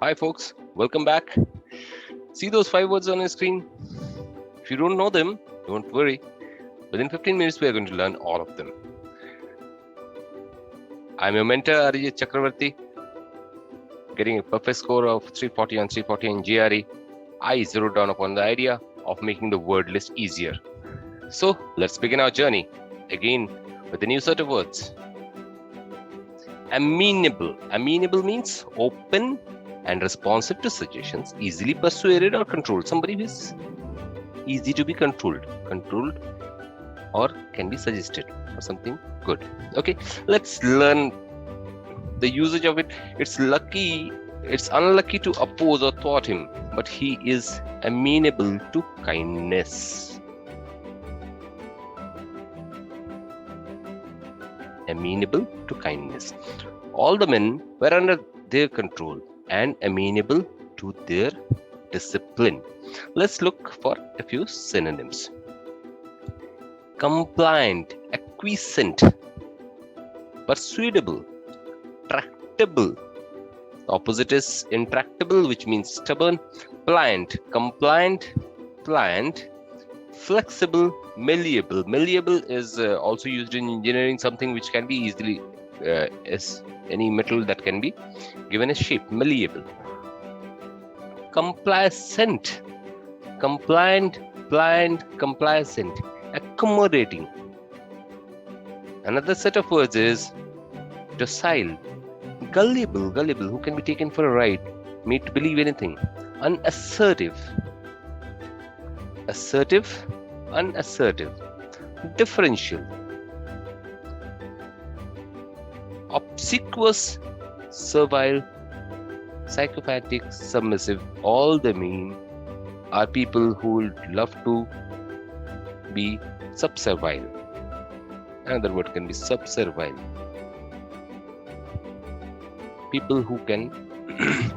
Hi folks, welcome back. See those 5 words on your screen? If you don't know them, don't worry. Within 15 minutes, we are going to learn all of them. I'm your mentor, Arijit Chakravarti, getting a perfect score of 340 on 340 in GRE. I zeroed down upon the idea of making the word list easier. So let's begin our journey, again with a new set of words. Amenable. Amenable means open and responsive to suggestions, easily persuaded or controlled. Somebody who is easy to be controlled or can be suggested for something good. Okay, let's learn the usage of it. It's unlucky to oppose or thwart him, but he is amenable to kindness. Amenable to kindness. All the men were under their control and amenable to their discipline. Let's look for a few synonyms. Compliant, acquiescent, persuadable, tractable. Opposite is intractable, which means stubborn. Pliant, compliant, pliant, flexible, malleable. Malleable is also used in engineering, something which can be easily is any metal that can be given a shape. Malleable. Complacent, compliant, pliant, complacent, accommodating. Another set of words is docile, gullible, who can be taken for a ride, made to believe anything. Unassertive, assertive, unassertive. Differential, obsequious, servile, psychopathic, submissive. All they mean are people who would love to be subservile. Another word can be subservile. People who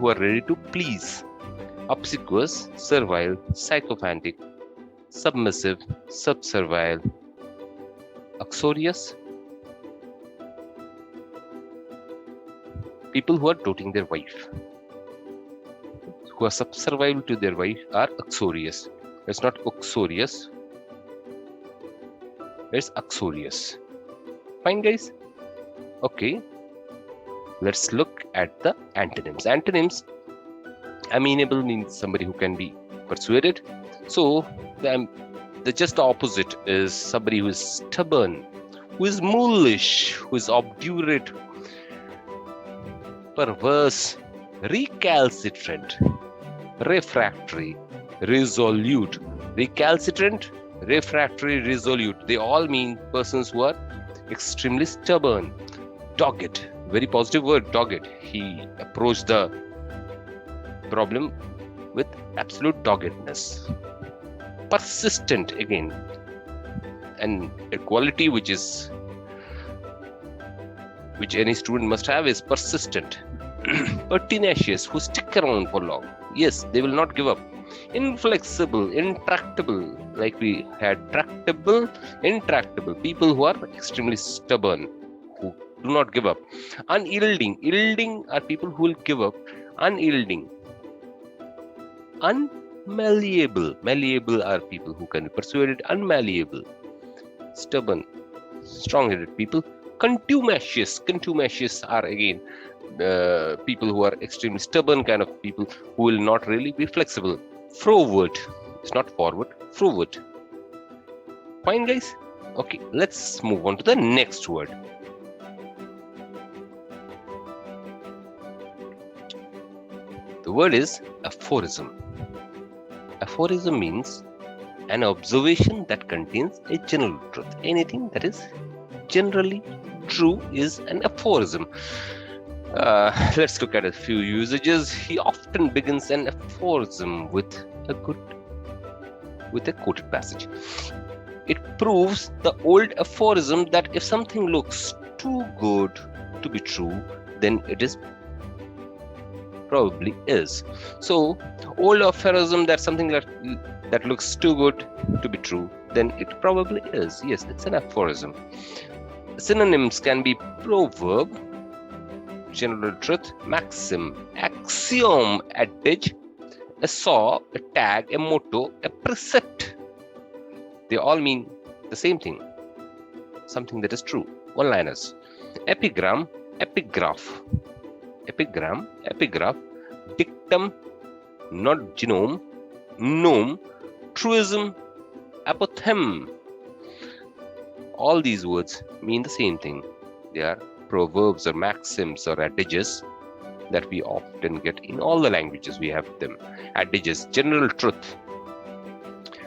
are ready to please. Obsequious, servile, psychopathic, submissive, subservile. Uxorious, people who are doting their wife, who are subservile to their wife, are uxorious. It's not uxorious, it's uxorious. Fine, guys? Okay, let's look at the antonyms. Antonyms: amenable means somebody who can be persuaded. So the just opposite is somebody who is stubborn, who is mulish, who is obdurate, perverse, recalcitrant, refractory, resolute. Recalcitrant, refractory, resolute. They all mean persons who are extremely stubborn. Dogged, very positive word, dogged. He approached the problem with absolute doggedness. Persistent, again, and a quality which any student must have is persistent. Pertinacious, who stick around for long. Yes, they will not give up. Inflexible, intractable, like we had tractable, intractable. People who are extremely stubborn, who do not give up. Unyielding, yielding are people who will give up. Unyielding. Unmalleable, malleable are people who can be persuaded. Unmalleable, stubborn, strong-headed people. Contumacious are again people who are extremely stubborn, kind of people who will not really be flexible. Froward, it's not forward, froward. Fine, guys? Okay, let's move on to the next word. The word is aphorism. Aphorism means an observation that contains a general truth. Anything that is generally true is an aphorism. Let's look at a few usages. He often begins an aphorism with a quoted passage. It proves the old aphorism that if something looks too good to be true, then it is probably is. So, old aphorism that something that looks too good to be true, then it probably is. Yes, it's an aphorism. Synonyms can be proverb, general truth, maxim, axiom, adage, a saw, a tag, a motto, a precept. They all mean the same thing, something that is true. One-liners. Epigram, epigraph. Epigram, epigraph, dictum, not genome, gnome, truism, apothegm. All these words mean the same thing. They are proverbs or maxims or adages that we often get in all the languages. We have them. Adages, general truth.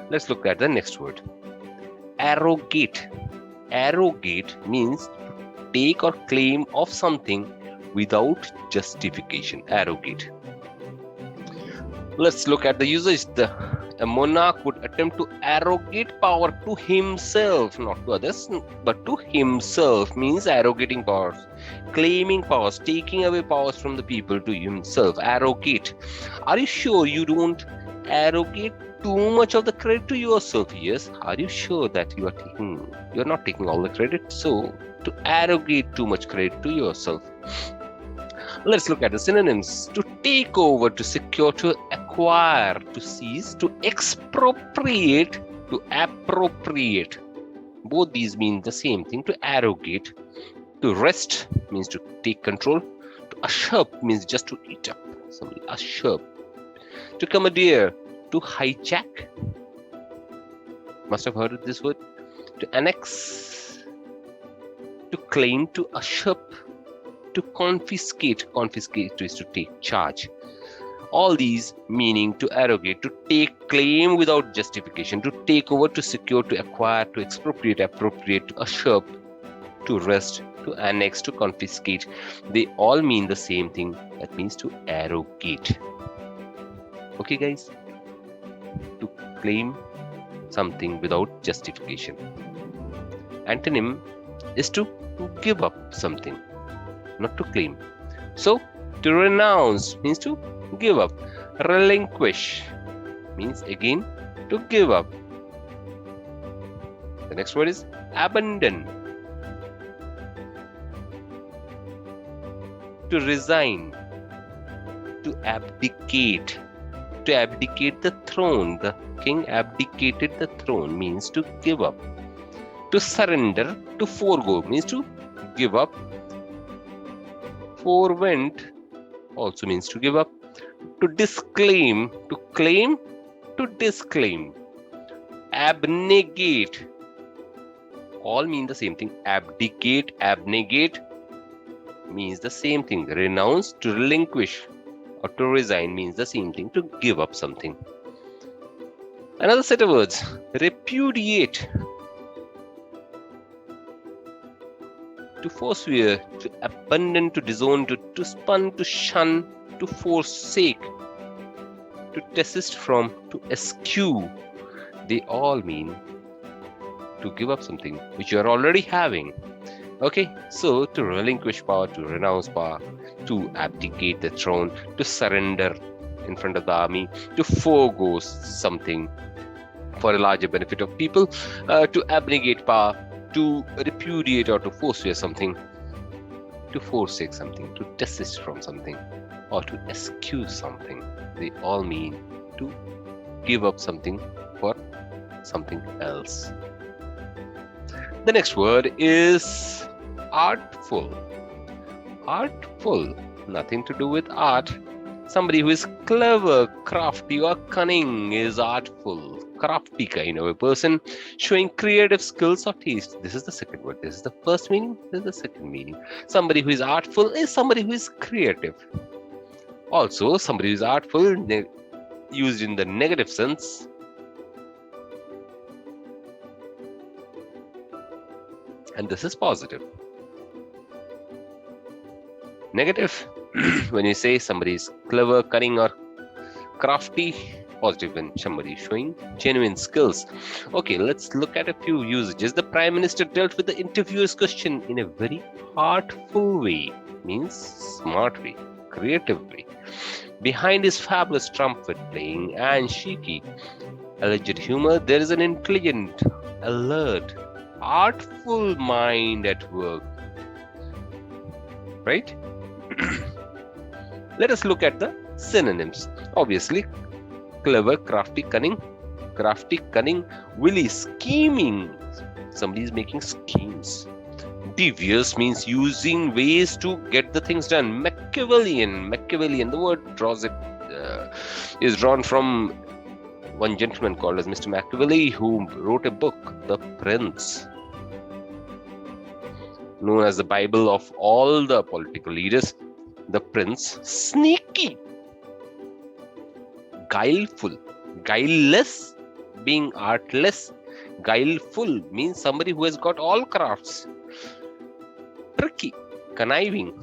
Let's look at the next word. Arrogate. Arrogate means to take or claim of something without justification. Arrogate. Let's look at the usage. A monarch would attempt to arrogate power to himself, not to others, but to himself, means arrogating powers, claiming powers, taking away powers from the people to himself. Arrogate. Are you sure you don't arrogate too much of the credit to yourself? Yes. Are you sure that you're not taking all the credit? So, to arrogate too much credit to yourself. Let's look at the synonyms. To take over, to secure, to acquire, to seize, to expropriate, to appropriate. Both these mean the same thing. To arrogate. To wrest means to take control. To usurp means just to eat up. Somebody usurp. To commandeer, to hijack. Must have heard of this word. To annex. To claim, to usurp. To confiscate. Confiscate is to take charge. All these meaning to arrogate, to take claim without justification, to take over, to secure, to acquire, to expropriate, appropriate, to usurp, to wrest, to annex, to confiscate. They all mean the same thing. That means to arrogate. Okay, guys? To claim something without justification. Antonym is to give up something, not to claim. So, to renounce means to give up. Relinquish means again to give up. The next word is abandon. To resign. To abdicate. To abdicate the throne. The king abdicated the throne means to give up. To surrender, to forego means to give up. Forwent also means to give up. To disclaim, to claim, to disclaim. Abnegate, all mean the same thing. Abdicate, abnegate means the same thing. Renounce, to relinquish, or to resign means the same thing. To give up something. Another set of words. Repudiate. To forswear, to abandon, to disown, to spurn, to shun, to forsake, to desist from, to eschew. They all mean to give up something which you are already having. Okay, so to relinquish power, to renounce power, to abdicate the throne, to surrender in front of the army, to forego something for a larger benefit of people, to abnegate power, to repudiate or to forswear something, to forsake something, to desist from something, or to eschew something. They all mean to give up something for something else. The next word is artful. Artful, nothing to do with art. Somebody who is clever, crafty, or cunning is artful. Crafty kind of a person showing creative skills or taste. This is the second word. This is the first meaning. This is the second meaning. Somebody who is artful is somebody who is creative. Also, somebody who is artful, used in the negative sense, and this is positive. Negative, when you say somebody is clever, cunning, or crafty. Positive when somebody is showing genuine skills. Okay, let's look at a few usages. The Prime Minister dealt with the interviewer's question in a very artful way, means smart way, creative way. Behind his fabulous trumpet playing and cheeky, alleged humor, there is an intelligent, alert, artful mind at work. Right? Let us look at the synonyms. Obviously, clever, crafty, cunning, wily, scheming. Somebody is making schemes. Devious means using ways to get the things done. Machiavellian, the word is drawn from one gentleman called as Mr. Machiavelli, who wrote a book, The Prince, known as the Bible of all the political leaders. The Prince. Sneaky, guileful, guileless, being artless. Guileful means somebody who has got all crafts. Tricky, conniving,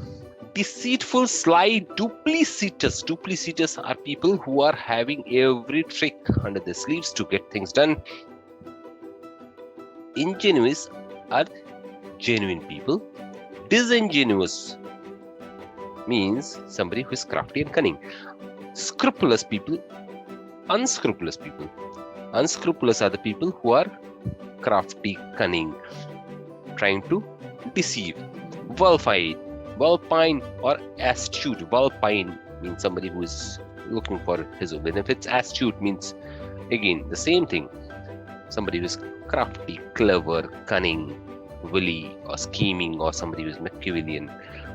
deceitful, sly, duplicitous. Duplicitous are people who are having every trick under their sleeves to get things done. Ingenuous are genuine people. Disingenuous means somebody who is crafty and cunning. Scrupulous people, unscrupulous people. Unscrupulous are the people who are crafty, cunning, trying to deceive. Vulpine or astute. Vulpine means somebody who is looking for his own benefits. Astute means again the same thing. Somebody who is crafty, clever, cunning, wily, or scheming, or somebody who is Machiavellian,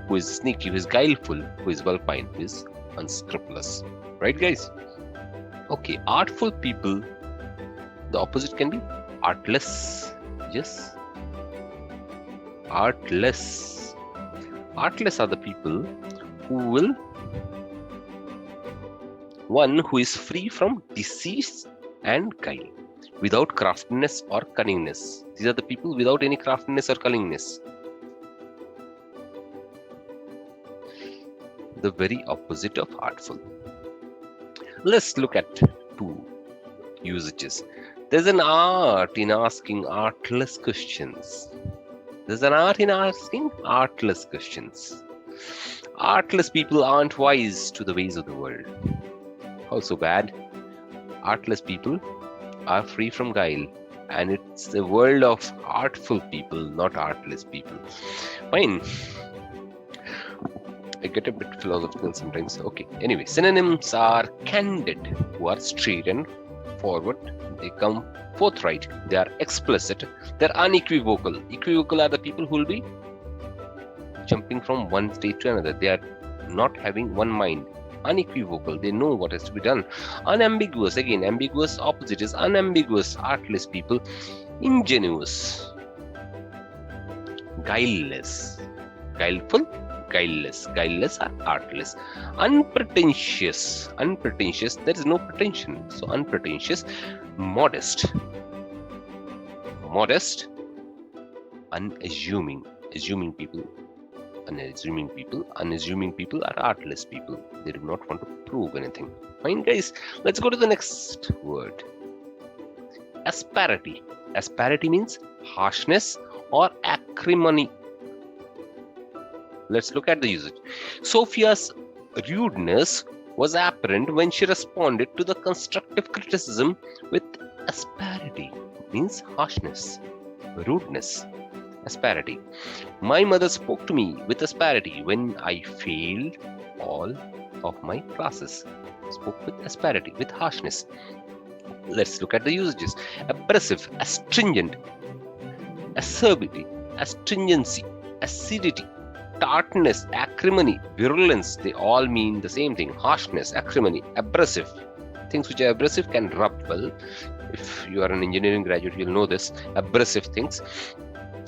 who is sneaky, who is guileful, who is vulpine, who is unscrupulous. Right, guys? Okay, artful people, the opposite can be artless. Yes. Artless. Artless are the people who is free from deceit and guile, without craftiness or cunningness. These are the people without any craftiness or cunningness. The very opposite of artful. Let's look at two usages. There's an art in asking artless questions. There's an art in asking artless questions. Artless people aren't wise to the ways of the world. How so bad? Artless people are free from guile, and it's the world of artful people, not artless people. Fine. I get a bit philosophical sometimes. Okay. Anyway, synonyms are candid, who are straight and forward. They come forthright. They are explicit. They're unequivocal. Equivocal are the people who will be jumping from one state to another. They are not having one mind. Unequivocal. They know what has to be done. Unambiguous. Again, ambiguous opposite is unambiguous. Artless people. Ingenuous. Guileless. Guileful. Guileless. Guileless are artless. Unpretentious. Unpretentious. There is no pretension. So unpretentious. Modest. Modest. Unassuming. Assuming people. Unassuming people. Unassuming people are artless people. They do not want to prove anything. Fine, guys. Let's go to the next word. Asparity. Asparity means harshness or acrimony. Let's look at the usage. Sophia's rudeness was apparent when she responded to the constructive criticism with asparity. Means harshness, rudeness, asparity. My mother spoke to me with asparity when I failed all of my classes. Spoke with asparity, with harshness. Let's look at the usages. Abrasive, astringent, acerbity, astringency, acidity, tartness, acrimony, virulence. They all mean the same thing. Harshness, acrimony, abrasive. Things which are abrasive can rub well. If you are an engineering graduate, you'll know this. Abrasive things.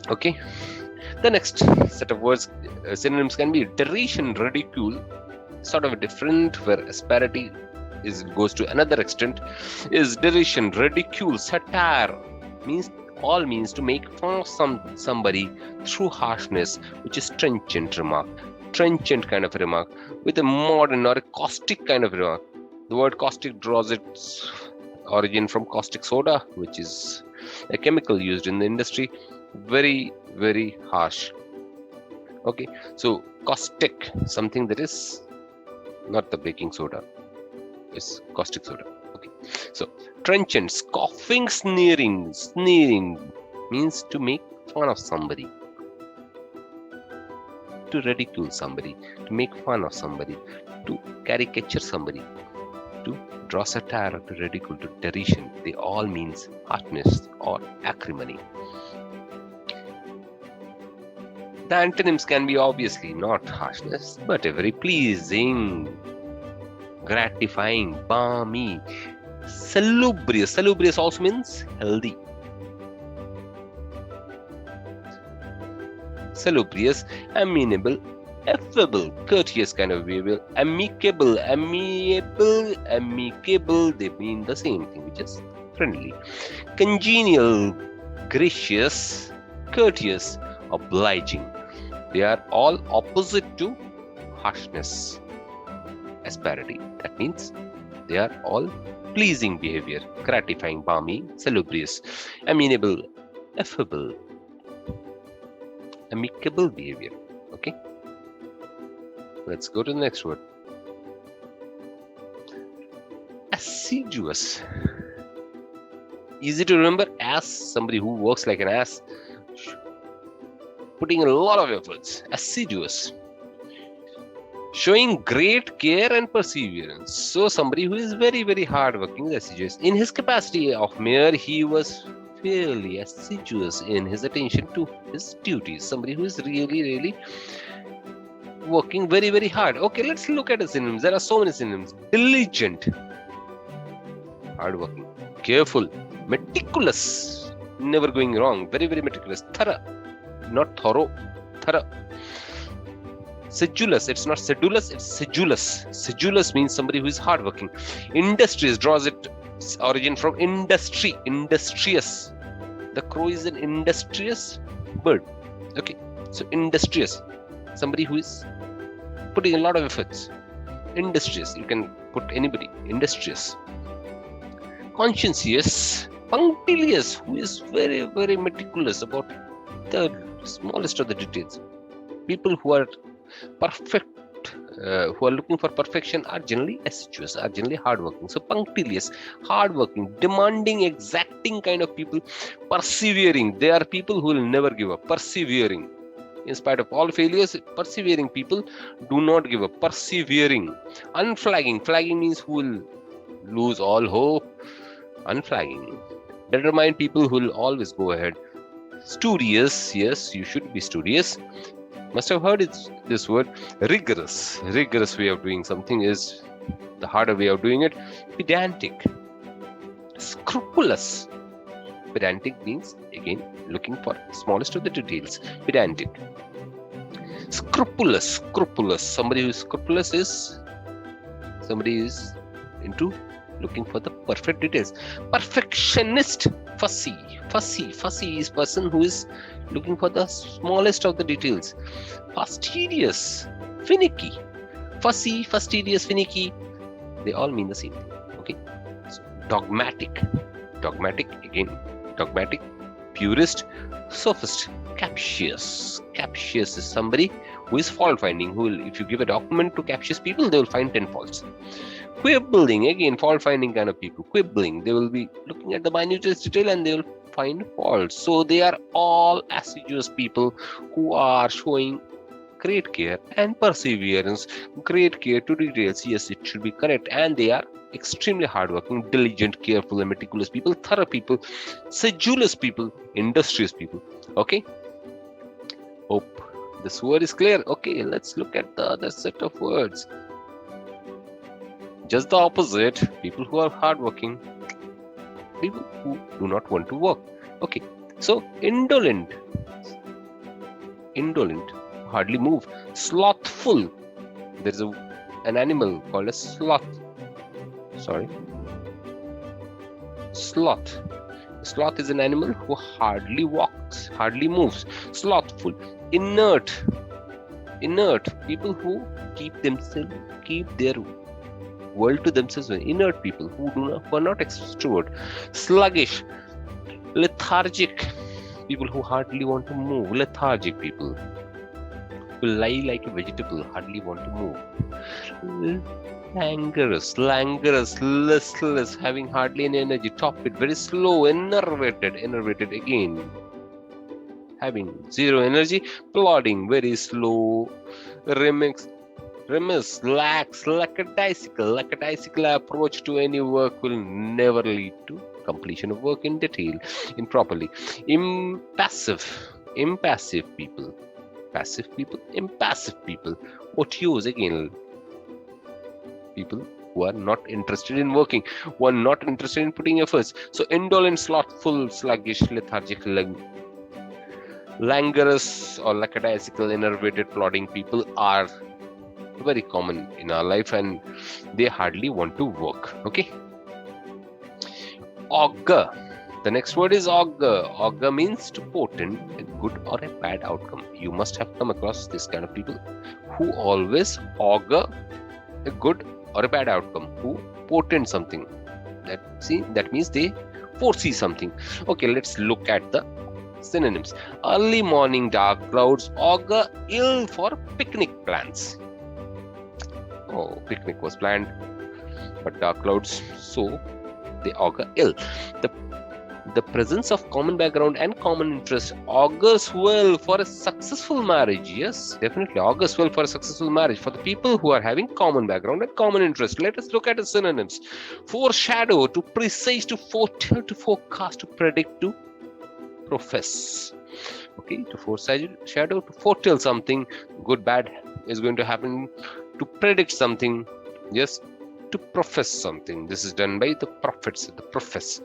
Okay. The next set of words, synonyms can be derision, ridicule. Sort of different, where asparity goes to another extent, is derision, ridicule, satire. Means to make fun of somebody through harshness, which is trenchant remark. Trenchant kind of a remark with a modern or a caustic kind of remark. The word caustic draws its origin from caustic soda, which is a chemical used in the industry. Very, very harsh. Okay, so caustic, something that is not the baking soda, is caustic soda. Okay, so trenchant, scoffing, sneering. Sneering means to make fun of somebody. to ridicule somebody, to make fun of somebody, to caricature somebody, to draw satire, or to ridicule, to derision. They all means harshness or acrimony. The antonyms can be obviously not harshness, but a very pleasing, gratifying, balmy, salubrious. Salubrious also means healthy. Salubrious, amenable, affable, courteous kind of behavior, amicable, they mean the same thing, which is friendly, congenial, gracious, courteous, obliging. They are all opposite to harshness, asparity. That means they are all pleasing behavior, gratifying, balmy, salubrious, amenable, affable, amicable behavior. Okay, let's go to the next word. Assiduous. Easy to remember. Ass, somebody who works like an ass, putting in a lot of efforts. Assiduous, showing great care and perseverance. So somebody who is very, very hardworking is assiduous. In his capacity of mayor, he was fairly assiduous in his attention to his duties. Somebody who is really, really working very, very hard. Okay, let's look at the synonyms. There are so many synonyms. Diligent, hardworking, careful, meticulous, never going wrong, very, very meticulous, thorough, not thorough, thorough. Sedulous, it's not sedulous, it's sedulous. Sedulous means somebody who is hardworking. Industrious draws its origin from industry, industrious. The crow is an industrious bird. Okay, so industrious, somebody who is putting a lot of efforts. Industrious, you can put anybody, industrious. Conscientious, punctilious, who is very, very meticulous about the smallest of the details. People who are perfect, who are looking for perfection are generally assiduous, are generally hardworking. So punctilious, hardworking, demanding, exacting kind of people. Persevering, they are people who will never give up. Persevering, in spite of all failures, persevering people do not give up. Persevering. Unflagging, flagging means who will lose all hope. Unflagging, determined people who will always go ahead. Studious, yes, you should be studious. Must have heard this word. Rigorous. Rigorous way of doing something is the harder way of doing it. Pedantic. Scrupulous. Pedantic means, again, looking for smallest of the details. Pedantic. Scrupulous. Scrupulous. Somebody who is scrupulous is somebody who is into looking for the perfect details. Perfectionist. Fussy. Fussy. Fussy is person who is looking for the smallest of the details. Fastidious, finicky. Fussy, fastidious, finicky, they all mean the same thing. Okay, so dogmatic. Dogmatic, again, dogmatic, purist, sophist. Captious. Captious is somebody who is fault finding, who will, if you give a document to captious people, they will find 10 faults. Quibbling, again, fault finding kind of people. Quibbling, they will be looking at the minutest detail and they will find faults. So they are all assiduous people who are showing great care and perseverance, great care to details. Yes, it should be correct. And they are extremely hardworking, diligent, careful, and meticulous people, thorough people, sedulous people, industrious people. Okay, hope this word is clear. Okay, let's look at the other set of words. Just the opposite, people who are hardworking, people who do not want to work. Okay, so indolent. Indolent, hardly move. Slothful, there's an animal called a sloth. Sloth. Sloth is an animal who hardly walks, hardly moves. Slothful. Inert, people who keep their world to themselves. Inert people who are not extrovert. Sluggish, lethargic, people who hardly want to move. Lethargic people who lie like a vegetable, hardly want to move. Languorous, listless, having hardly any energy. Torpid, very slow. Enervated again, having zero energy, plodding, very slow, remiss, lax, lackadaisical approach to any work will never lead to completion of work in detail, improperly. Impassive people, passive people, impassive people. OTOs again, people who are not interested in working, who are not interested in putting efforts. So indolent, slothful, sluggish, lethargic, languorous or lackadaisical, enervated, plodding people are very common in our life, and they hardly want to work. Okay. Augur. The next word is augur. Augur means to portend a good or a bad outcome. You must have come across this kind of people who always augur a good or a bad outcome, who portend something. That means they foresee something. Okay, let's look at the synonyms. Early morning dark clouds augur ill for picnic plans. Oh, picnic was planned, but dark clouds, so they augur ill. The presence of common background and common interest augurs well for a successful marriage. Yes, definitely augurs well for a successful marriage for the people who are having common background and common interest. Let us look at the synonyms. Foreshadow, to presage, to foretell, to forecast, to predict, to profess. Okay, to foreshadow, to foretell something good, bad is going to happen, to predict something, yes, to profess something. This is done by the prophets, the profess.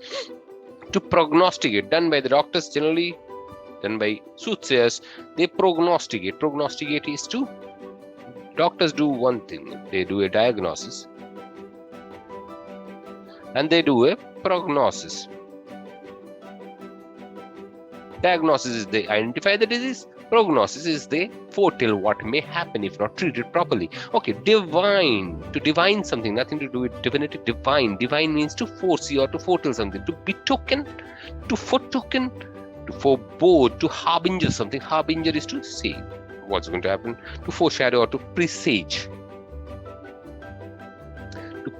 To prognosticate, done by the doctors, generally done by soothsayers. They prognosticate. Prognosticate is to, doctors do one thing, they do a diagnosis and they do a prognosis. Diagnosis is they identify the disease. Prognosis is they foretell what may happen if not treated properly. Okay, divine, to divine something, nothing to do with divinity. Divine means to foresee or to foretell something. To betoken, to foretoken, to forebode, to harbinger something. Harbinger is to say what's going to happen. To foreshadow or to presage. To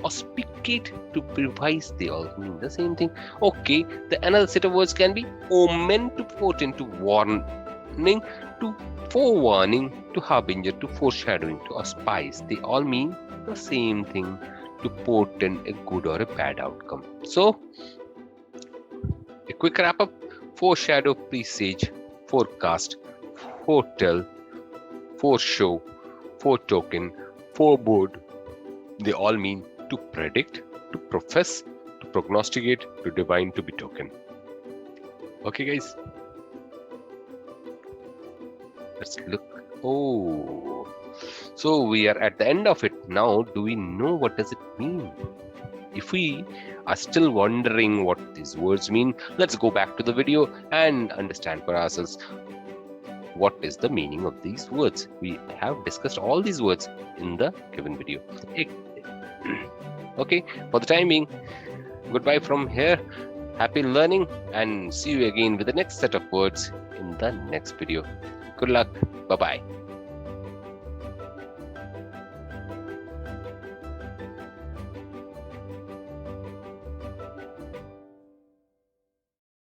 auspicate, to previse, they all mean the same thing. Okay, the another set of words can be omen, to portend, to warning, to forewarning, to harbinger, to foreshadowing, to auspice. They all mean the same thing, to portend a good or a bad outcome. So, a quick wrap up: foreshadow, presage, forecast, foretell, foreshow, foretoken, forebode. They all mean to predict, to profess, to prognosticate, to divine, to betoken. Okay, guys. Let's look. Oh, so we are at the end of it now. Do we know what does it mean? If we are still wondering what these words mean, let's go back to the video and understand for ourselves what is the meaning of these words. We have discussed all these words in the given video. Okay, for the time being, goodbye from here. Happy learning, and see you again with the next set of words in the next video. Good luck. Bye-bye.